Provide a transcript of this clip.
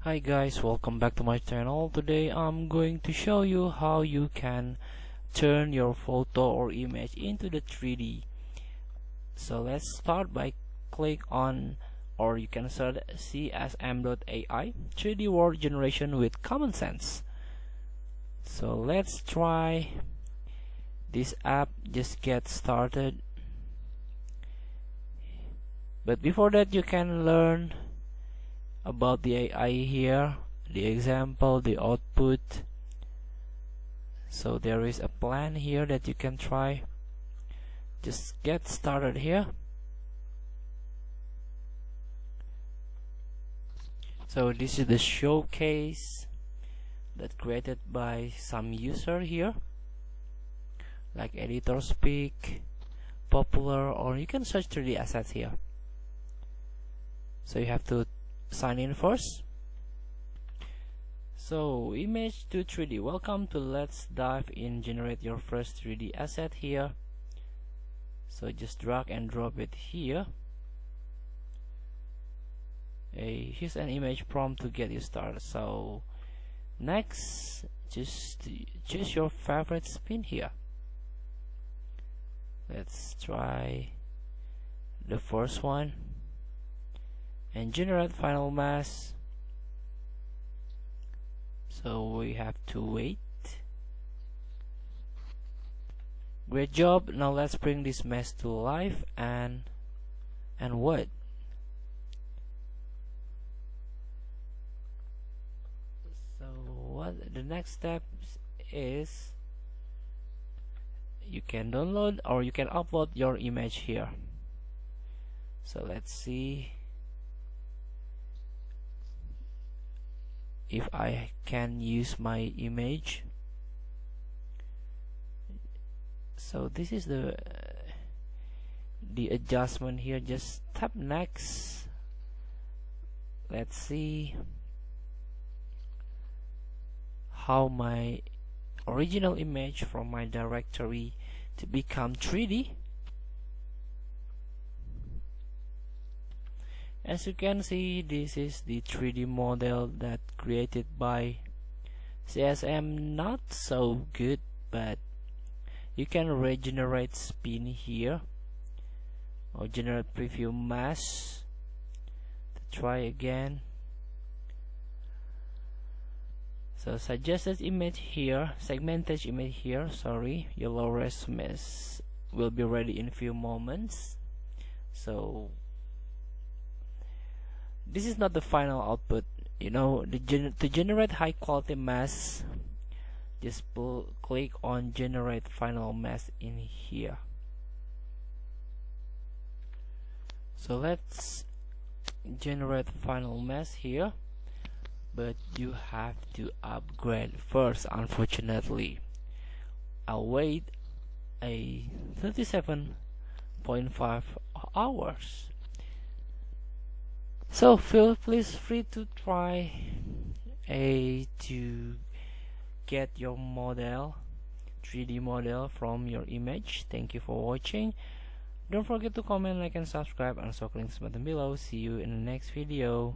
Hi guys, welcome back to my channel. Today I'm going to show you how you can turn your photo or image into the 3D. So let's start by click on, or you can search CSM.ai 3D word generation with common sense. So let's try this app. Just get started. But before that, you can learn about the AI here, the example, the output. So there is a plan here that you can try. Just get started here. So this is the showcase that created by some user here, like Editor Speak, Popular, or you can search 3D assets here. So you have to sign in first. So image to 3D. Welcome to Let's Dive In. Generate your first 3D asset here. So just drag and drop it here. Here's an image prompt to get you started. So next, just choose your favorite spin here. Let's try the first one and generate final mass. So we have to wait. Great job. Now let's bring this mesh to life and what? So what the next step is, you can download or you can upload your image here. So let's see if I can use my image. So this is the adjustment here. Just tap next. Let's see how my original image from my directory to become 3D. As you can see, this is the 3D model that created by CSM. Not so good, but you can regenerate spin here or generate preview mask to try again. So suggested image here, segmented image here, sorry, your low res mesh will be ready in few moments. So this is not the final output, you know. To generate high quality mask, just click on generate final mask in here. So let's generate final mask here, but you have to upgrade first. Unfortunately, I'll wait a 37.5 hours. So please free to try to get your model, 3D model from your image. Thank you for watching. Don't forget to comment, like, and subscribe, and also click the button below. See you in the next video.